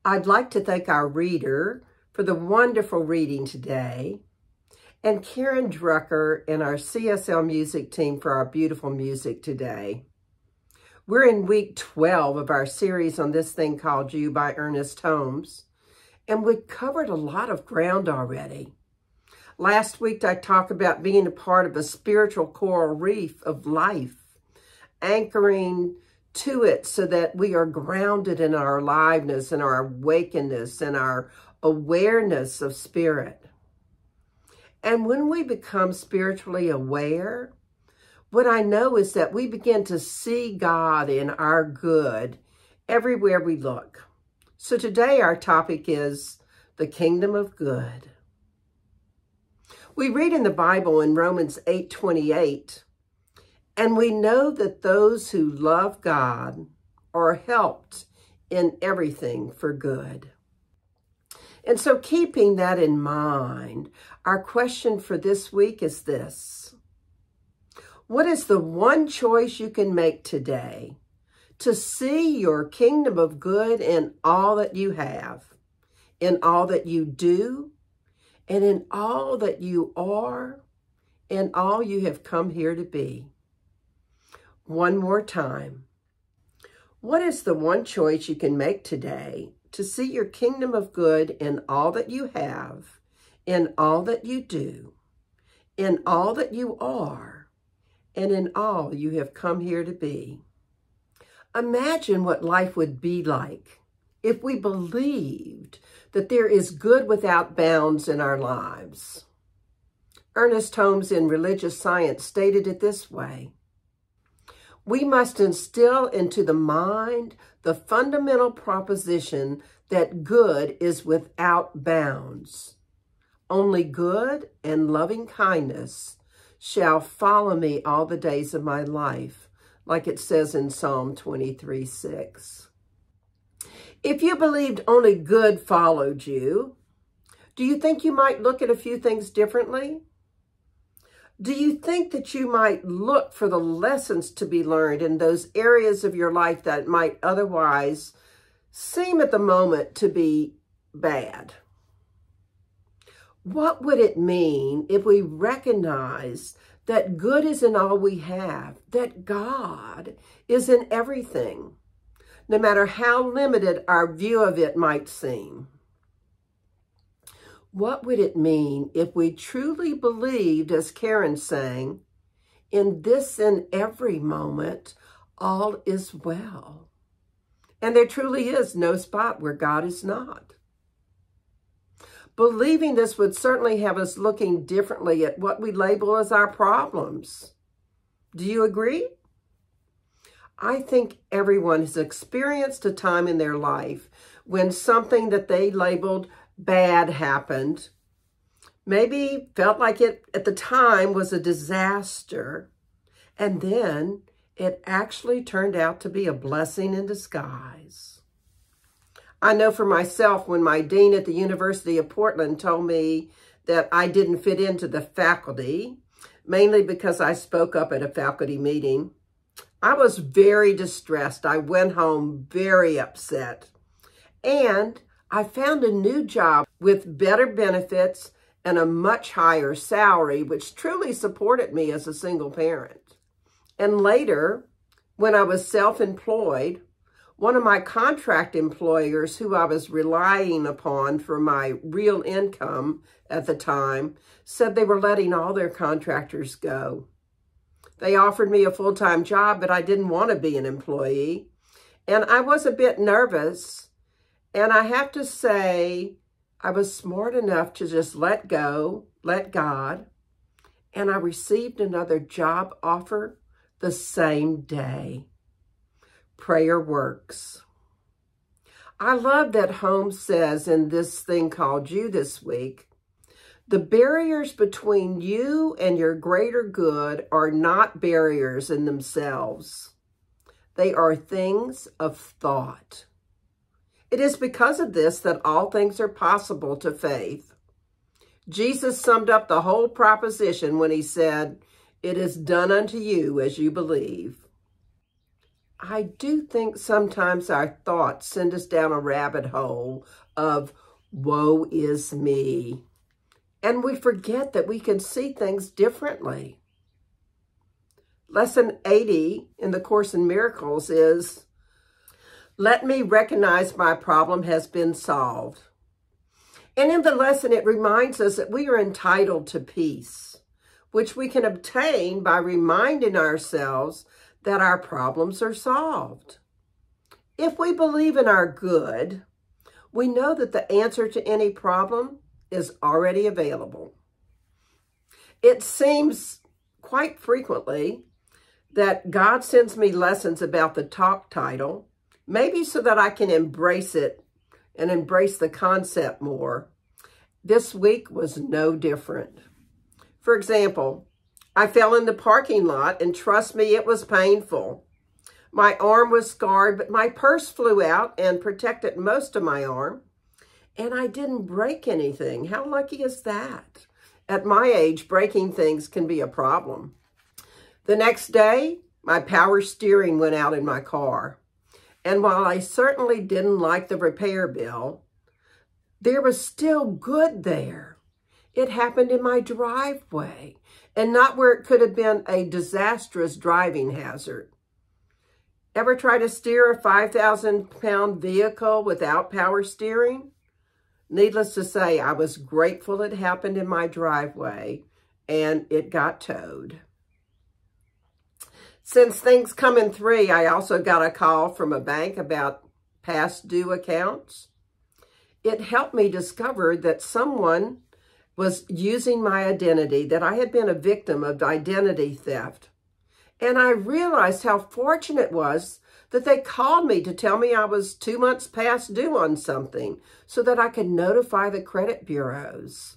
I'd like to thank our reader for the wonderful reading today, and Karen Drucker and our CSL music team for our beautiful music today. We're in week 12 of our series on This Thing Called You by Ernest Holmes, and we've covered a lot of ground already. Last week, I talked about being a part of a spiritual coral reef of life, anchoring to it so that we are grounded in our aliveness and our awakeness and our awareness of spirit. And when we become spiritually aware, what I know is that we begin to see God in our good everywhere we look. So today our topic is the kingdom of good. We read in the Bible in Romans 8:28, and we know that those who love God are helped in everything for good. And so keeping that in mind, our question for this week is this: what is the one choice you can make today to see your kingdom of good in all that you have, in all that you do, and in all that you are, and all you have come here to be? One more time. What is the one choice you can make today to see your kingdom of good in all that you have, in all that you do, in all that you are, and in all you have come here to be? Imagine what life would be like if we believed that there is good without bounds in our lives. Ernest Holmes in Religious Science stated it this way: we must instill into the mind the fundamental proposition that good is without bounds. Only good and loving kindness shall follow me all the days of my life, like it says in Psalm 23:6. If you believed only good followed you, do you think you might look at a few things differently? Do you think that you might look for the lessons to be learned in those areas of your life that might otherwise seem at the moment to be bad? What would it mean if we recognize that good is in all we have, that God is in everything, no matter how limited our view of it might seem? What would it mean if we truly believed, as Karen sang, in this and every moment, all is well? And there truly is no spot where God is not. Believing this would certainly have us looking differently at what we label as our problems. Do you agree? I think everyone has experienced a time in their life when something that they labeled bad happened, maybe felt like it at the time was a disaster, and then it actually turned out to be a blessing in disguise. I know for myself, when my dean at the University of Portland told me that I didn't fit into the faculty, mainly because I spoke up at a faculty meeting, I was very distressed. I went home very upset, and I found a new job with better benefits and a much higher salary, which truly supported me as a single parent. And later, when I was self-employed, one of my contract employers who I was relying upon for my real income at the time said they were letting all their contractors go. They offered me a full-time job, but I didn't want to be an employee. And I was a bit nervous. And I have to say, I was smart enough to just let go, let God, and I received another job offer the same day. Prayer works. I love that Holmes says in This Thing Called You this week, the barriers between you and your greater good are not barriers in themselves. They are things of thought. It is because of this that all things are possible to faith. Jesus summed up the whole proposition when he said, "It is done unto you as you believe." I do think sometimes our thoughts send us down a rabbit hole of woe is me. And we forget that we can see things differently. Lesson 80 in the Course in Miracles is, let me recognize my problem has been solved. And in the lesson, it reminds us that we are entitled to peace, which we can obtain by reminding ourselves that our problems are solved. If we believe in our good, we know that the answer to any problem is already available. It seems quite frequently that God sends me lessons about the talk title, maybe so that I can embrace it and embrace the concept more. This week was no different. For example, I fell in the parking lot, and trust me, it was painful. My arm was scarred, but my purse flew out and protected most of my arm, and I didn't break anything. How lucky is that? At my age, breaking things can be a problem. The next day, my power steering went out in my car, and while I certainly didn't like the repair bill, there was still good there. It happened in my driveway, and not where it could have been a disastrous driving hazard. Ever try to steer a 5,000-pound vehicle without power steering? Needless to say, I was grateful it happened in my driveway, and it got towed. Since things come in three, I also got a call from a bank about past due accounts. It helped me discover that someone was using my identity, that I had been a victim of identity theft. And I realized how fortunate it was that they called me to tell me I was 2 months past due on something so that I could notify the credit bureaus.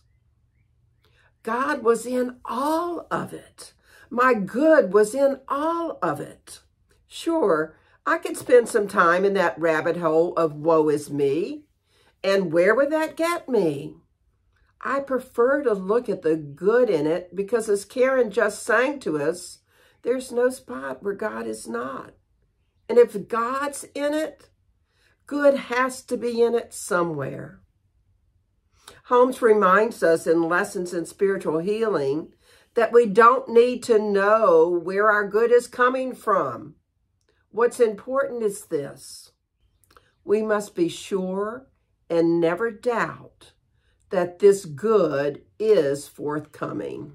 God was in all of it. My good was in all of it. Sure, I could spend some time in that rabbit hole of woe is me. And where would that get me? I prefer to look at the good in it because, as Karen just sang to us, there's no spot where God is not. And if God's in it, good has to be in it somewhere. Holmes reminds us in Lessons in Spiritual Healing that we don't need to know where our good is coming from. What's important is this: we must be sure and never doubt that this good is forthcoming.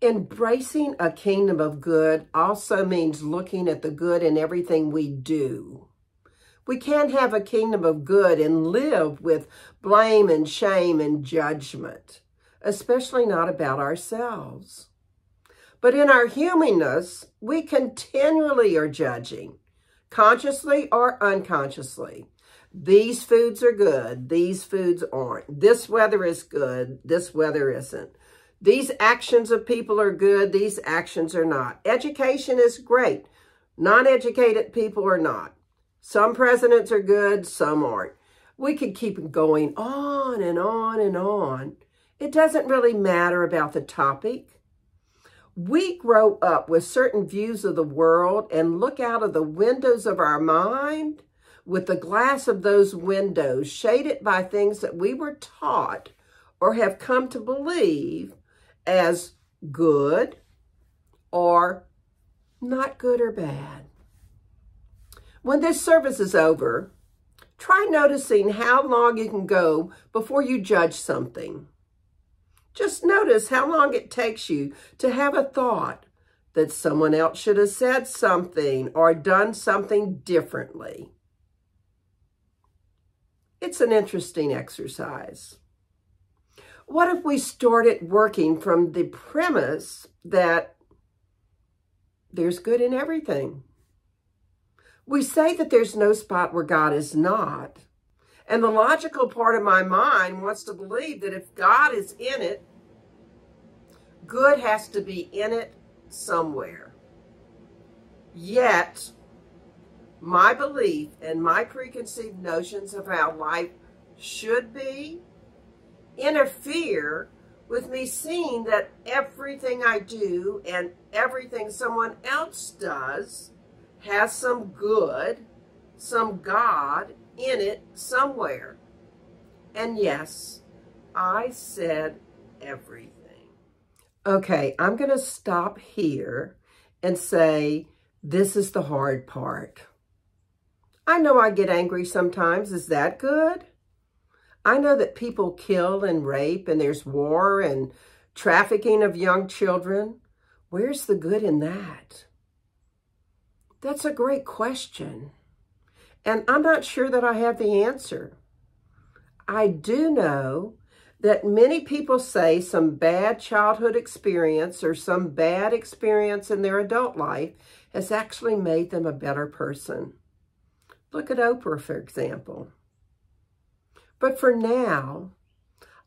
Embracing a kingdom of good also means looking at the good in everything we do. We can't have a kingdom of good and live with blame and shame and judgment, especially not about ourselves. But in our humanness, we continually are judging, consciously or unconsciously. These foods are good, these foods aren't. This weather is good, this weather isn't. These actions of people are good, these actions are not. Education is great. Non-educated people are not. Some presidents are good, some aren't. We could keep going on and on and on. It doesn't really matter about the topic. We grow up with certain views of the world and look out of the windows of our mind with the glass of those windows shaded by things that we were taught or have come to believe as good or not good or bad. When this service is over, try noticing how long you can go before you judge something. Just notice how long it takes you to have a thought that someone else should have said something or done something differently. It's an interesting exercise. What if we started working from the premise that there's good in everything? We say that there's no spot where God is not. And the logical part of my mind wants to believe that if God is in it, good has to be in it somewhere. Yet, my belief and my preconceived notions of how life should be interfere with me seeing that everything I do and everything someone else does has some good, some God in it somewhere. And yes, I said everything. Okay, I'm going to stop here and say this is the hard part. I know I get angry sometimes. Is that good? I know that people kill and rape and there's war and trafficking of young children. Where's the good in that? That's a great question. And I'm not sure that I have the answer. I do know that many people say some bad childhood experience or some bad experience in their adult life has actually made them a better person. Look at Oprah, for example. But for now,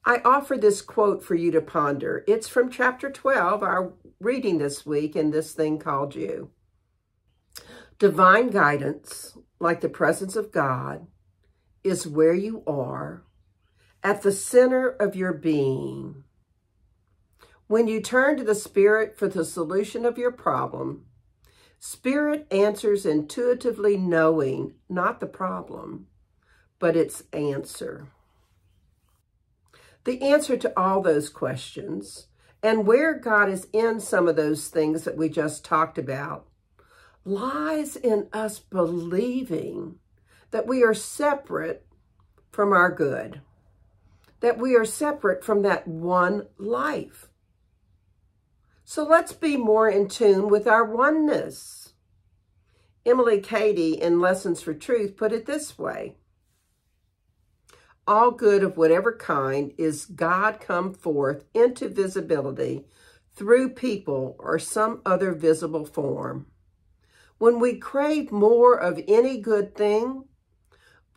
I offer this quote for you to ponder. It's from chapter 12, our reading this week in This Thing Called You. Divine guidance, like the presence of God, is where you are, at the center of your being. When you turn to the Spirit for the solution of your problem, Spirit answers intuitively, knowing not the problem, but its answer. The answer to all those questions, and where God is in some of those things that we just talked about, lies in us believing that we are separate from our good, that we are separate from that one life. So let's be more in tune with our oneness. Emily Cady in Lessons for Truth put it this way: all good of whatever kind is God come forth into visibility through people or some other visible form. When we crave more of any good thing,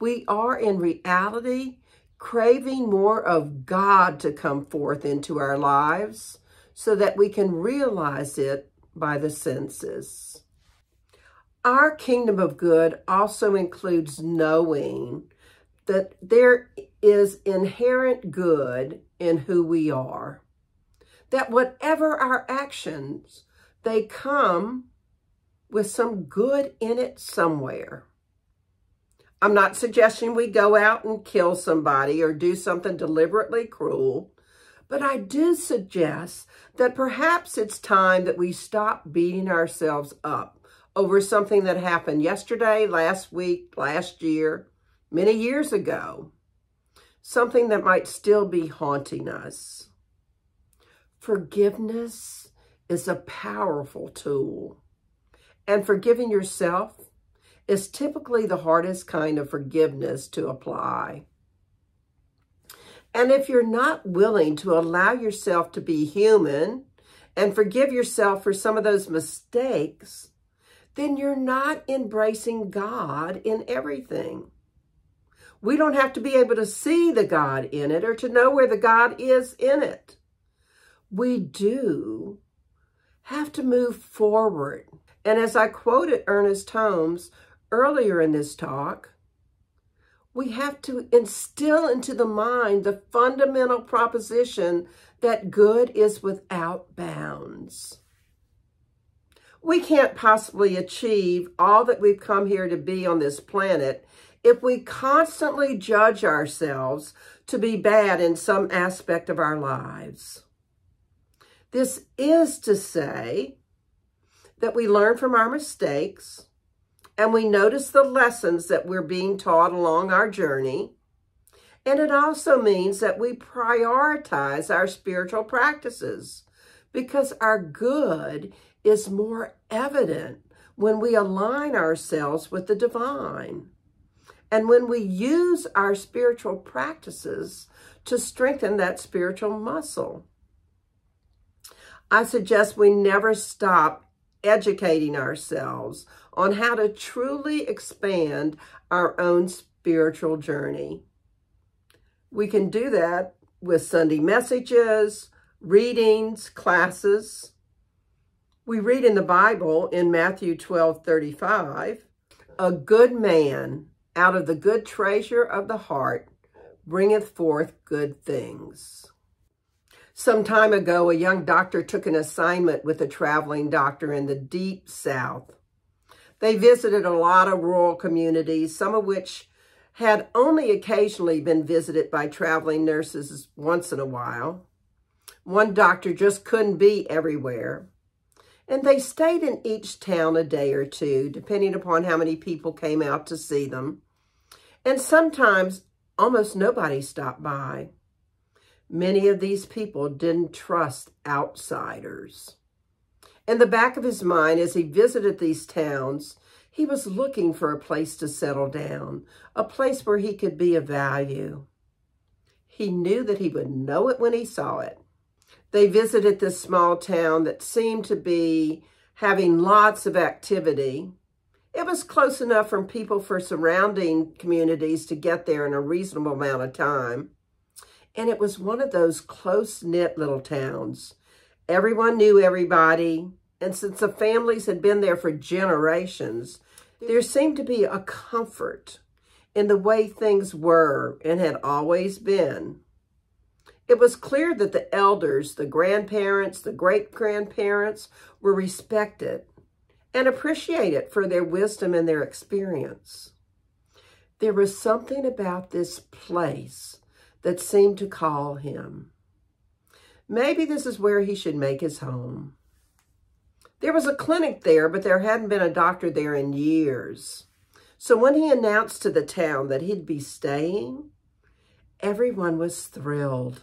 we are in reality craving more of God to come forth into our lives so that we can realize it by the senses. Our kingdom of good also includes knowing that there is inherent good in who we are. That whatever our actions, they come with some good in it somewhere. I'm not suggesting we go out and kill somebody or do something deliberately cruel, but I do suggest that perhaps it's time that we stop beating ourselves up over something that happened yesterday, last week, last year, many years ago, something that might still be haunting us. Forgiveness is a powerful tool, and forgiving yourself is typically the hardest kind of forgiveness to apply. And if you're not willing to allow yourself to be human and forgive yourself for some of those mistakes, then you're not embracing God in everything. We don't have to be able to see the God in it or to know where the God is in it. We do have to move forward. And as I quoted Ernest Holmes earlier in this talk, we have to instill into the mind the fundamental proposition that good is without bounds. We can't possibly achieve all that we've come here to be on this planet if we constantly judge ourselves to be bad in some aspect of our lives. This is to say that we learn from our mistakes and we notice the lessons that we're being taught along our journey. And it also means that we prioritize our spiritual practices because our good is more evident when we align ourselves with the divine and when we use our spiritual practices to strengthen that spiritual muscle. I suggest we never stop educating ourselves on how to truly expand our own spiritual journey. We can do that with Sunday messages, readings, classes. We read in the Bible in Matthew 12:35, a good man out of the good treasure of the heart bringeth forth good things. Some time ago, a young doctor took an assignment with a traveling doctor in the deep South. They visited a lot of rural communities, some of which had only occasionally been visited by traveling nurses once in a while. One doctor just couldn't be everywhere. And they stayed in each town a day or two, depending upon how many people came out to see them. And sometimes almost nobody stopped by. Many of these people didn't trust outsiders. In the back of his mind, as he visited these towns, he was looking for a place to settle down, a place where he could be of value. He knew that he would know it when he saw it. They visited this small town that seemed to be having lots of activity. It was close enough from people for surrounding communities to get there in a reasonable amount of time. And it was one of those close-knit little towns. Everyone knew everybody, and since the families had been there for generations, there seemed to be a comfort in the way things were and had always been. It was clear that the elders, the grandparents, the great-grandparents were respected and appreciated for their wisdom and their experience. There was something about this place that seemed to call him. Maybe this is where he should make his home. There was a clinic there, but there hadn't been a doctor there in years. So when he announced to the town that he'd be staying, everyone was thrilled.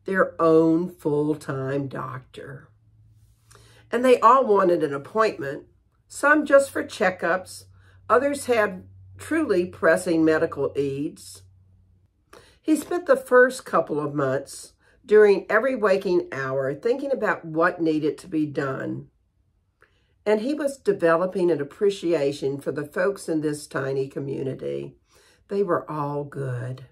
Their own full-time doctor. And they all wanted an appointment, some just for checkups, others had truly pressing medical needs. He spent the first couple of months during every waking hour thinking about what needed to be done. And he was developing an appreciation for the folks in this tiny community. They were all good.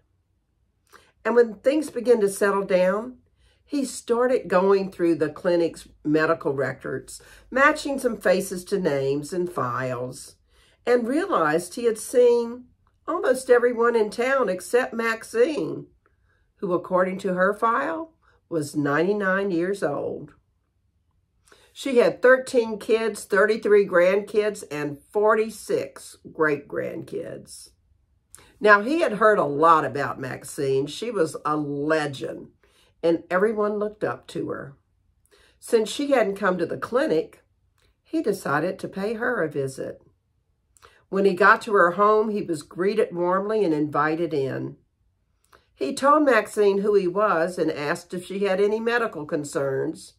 And when things began to settle down, he started going through the clinic's medical records, matching some faces to names and files, and realized he had seen almost everyone in town except Maxine, who, according to her file, was 99 years old. She had 13 kids, 33 grandkids, and 46 great-grandkids. Now, he had heard a lot about Maxine. She was a legend, and everyone looked up to her. Since she hadn't come to the clinic, he decided to pay her a visit. When he got to her home, he was greeted warmly and invited in. He told Maxine who he was and asked if she had any medical concerns.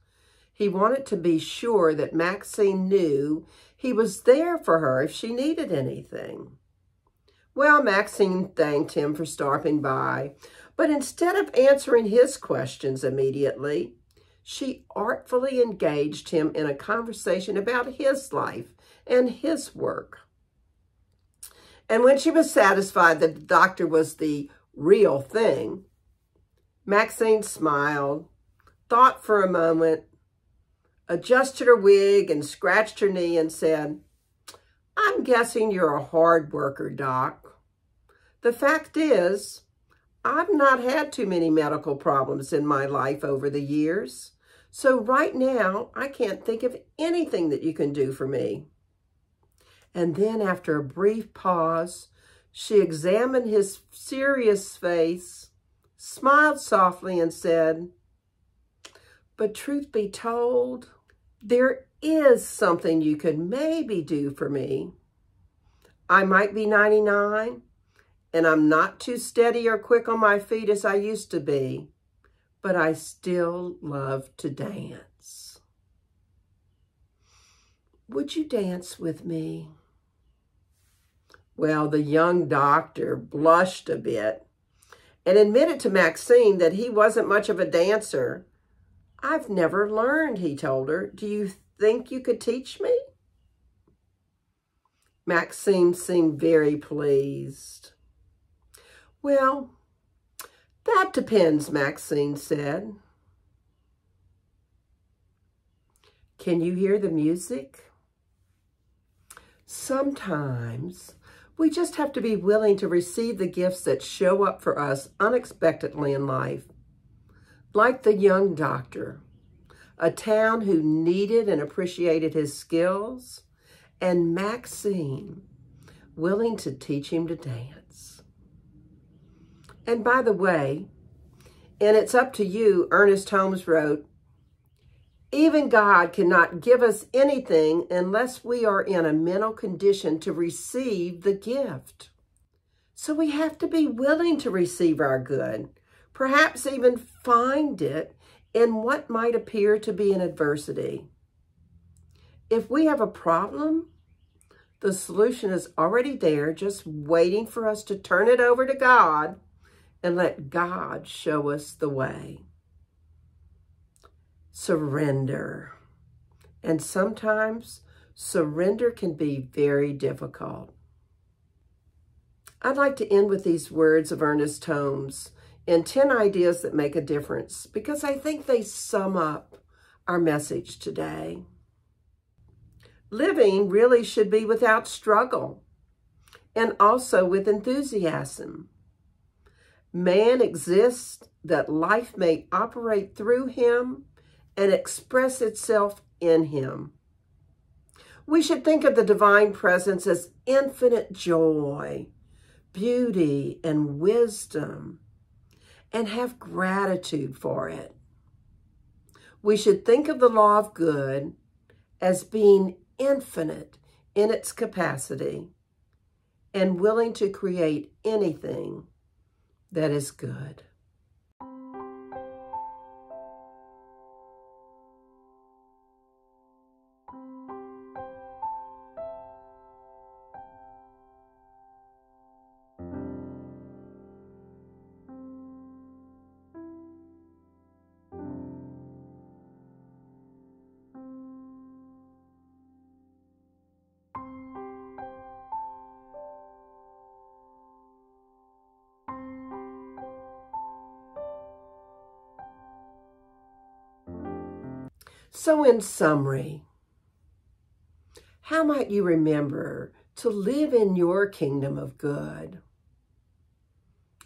He wanted to be sure that Maxine knew he was there for her if she needed anything. Well, Maxine thanked him for stopping by, but instead of answering his questions immediately, she artfully engaged him in a conversation about his life and his work. And when she was satisfied that the doctor was the real thing, Maxine smiled, thought for a moment, adjusted her wig and scratched her knee and said, "I'm guessing you're a hard worker, Doc. The fact is, I've not had too many medical problems in my life over the years, so right now I can't think of anything that you can do for me." And then after a brief pause, she examined his serious face, smiled softly and said, "But truth be told, there is something you could maybe do for me. I might be 99, and I'm not too steady or quick on my feet as I used to be, but I still love to dance. Would you dance with me?" Well, the young doctor blushed a bit and admitted to Maxine that he wasn't much of a dancer. "I've never learned," he told her. "Do you think you could teach me?" Maxine seemed very pleased. "Well, that depends," Maxine said. "Can you hear the music?" Sometimes we just have to be willing to receive the gifts that show up for us unexpectedly in life. Like the young doctor, a town who needed and appreciated his skills, and Maxine, willing to teach him to dance. And by the way, and It's Up to You, Ernest Holmes wrote, even God cannot give us anything unless we are in a mental condition to receive the gift. So we have to be willing to receive our good, perhaps even find it in what might appear to be an adversity. If we have a problem, the solution is already there, just waiting for us to turn it over to God and let God show us the way. Surrender. And sometimes surrender can be very difficult. I'd like to end with these words of Ernest Holmes in 10 ideas that make a difference, because I think they sum up our message today. Living really should be without struggle and also with enthusiasm. Man exists that life may operate through him and express itself in him. We should think of the divine presence as infinite joy, beauty, and wisdom, and have gratitude for it. We should think of the law of good as being infinite in its capacity and willing to create anything that is good. So in summary, how might you remember to live in your kingdom of good?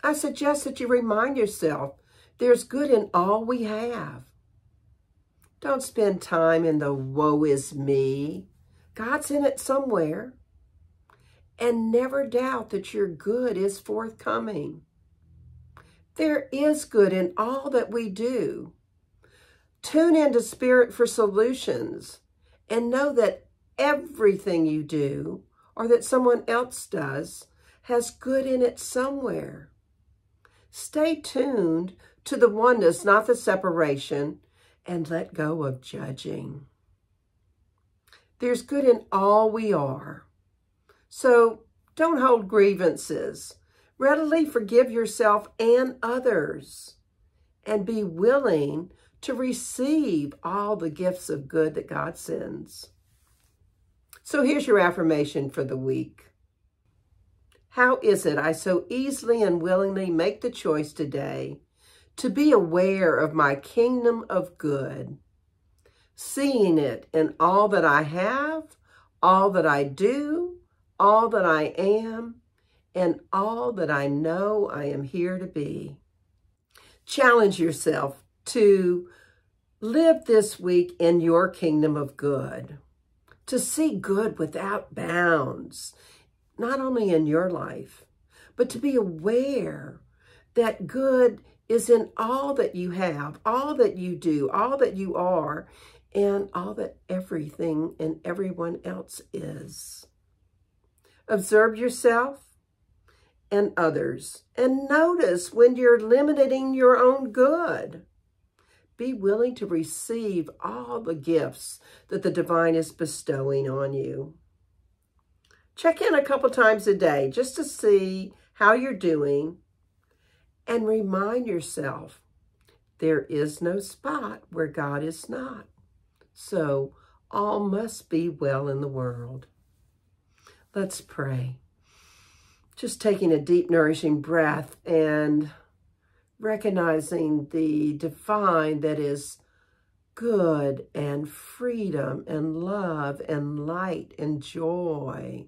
I suggest that you remind yourself there's good in all we have. Don't spend time in the woe is me. God's in it somewhere. And never doubt that your good is forthcoming. There is good in all that we do. Tune into Spirit for solutions and know that everything you do or that someone else does has good in it somewhere. Stay tuned to the oneness, not the separation, and let go of judging. There's good in all we are. So don't hold grievances. Readily forgive yourself and others, and be willing to receive all the gifts of good that God sends. So here's your affirmation for the week. How is it I so easily and willingly make the choice today to be aware of my kingdom of good, seeing it in all that I have, all that I do, all that I am, and all that I know I am here to be. Challenge yourself to live this week in your kingdom of good, to see good without bounds, not only in your life, but to be aware that good is in all that you have, all that you do, all that you are, and all that everything and everyone else is. Observe yourself and others, and notice when you're limiting your own good. Be willing to receive all the gifts that the divine is bestowing on you. Check in a couple times a day just to see how you're doing, and remind yourself there is no spot where God is not. So all must be well in the world. Let's pray. Just taking a deep, nourishing breath and recognizing the divine that is good and freedom and love and light and joy,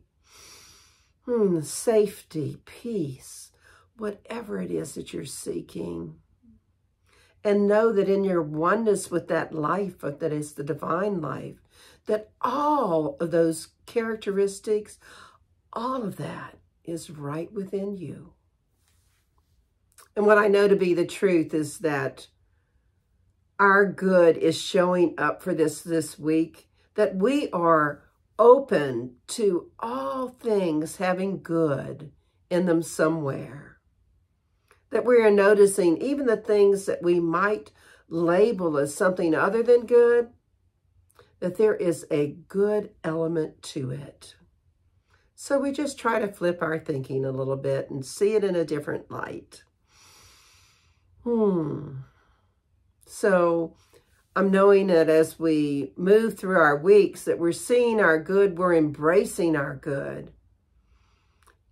safety, peace, whatever it is that you're seeking. And know that in your oneness with that life that is the divine life, that all of those characteristics, all of that is right within you. And what I know to be the truth is that our good is showing up for this week, that we are open to all things having good in them somewhere. That we are noticing even the things that we might label as something other than good, that there is a good element to it. So we just try to flip our thinking a little bit and see it in a different light. So I'm knowing that as we move through our weeks, that we're seeing our good, we're embracing our good,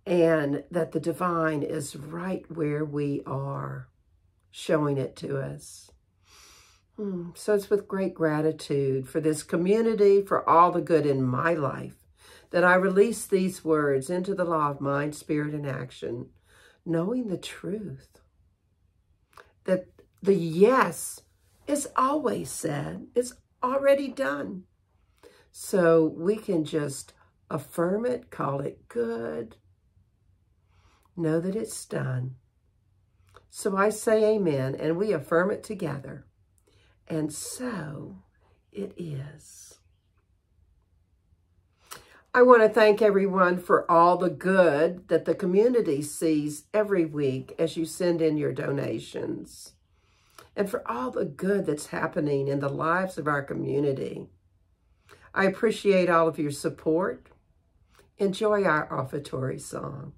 and that the divine is right where we are, showing it to us. So it's with great gratitude for this community, for all the good in my life, that I release these words into the law of mind, spirit, and action, knowing the truth, that the yes is always said, it's already done. So we can just affirm it, call it good, know that it's done. So I say amen, and we affirm it together. And so it is. I want to thank everyone for all the good that the community sees every week as you send in your donations, and for all the good that's happening in the lives of our community. I appreciate all of your support. Enjoy our offertory song.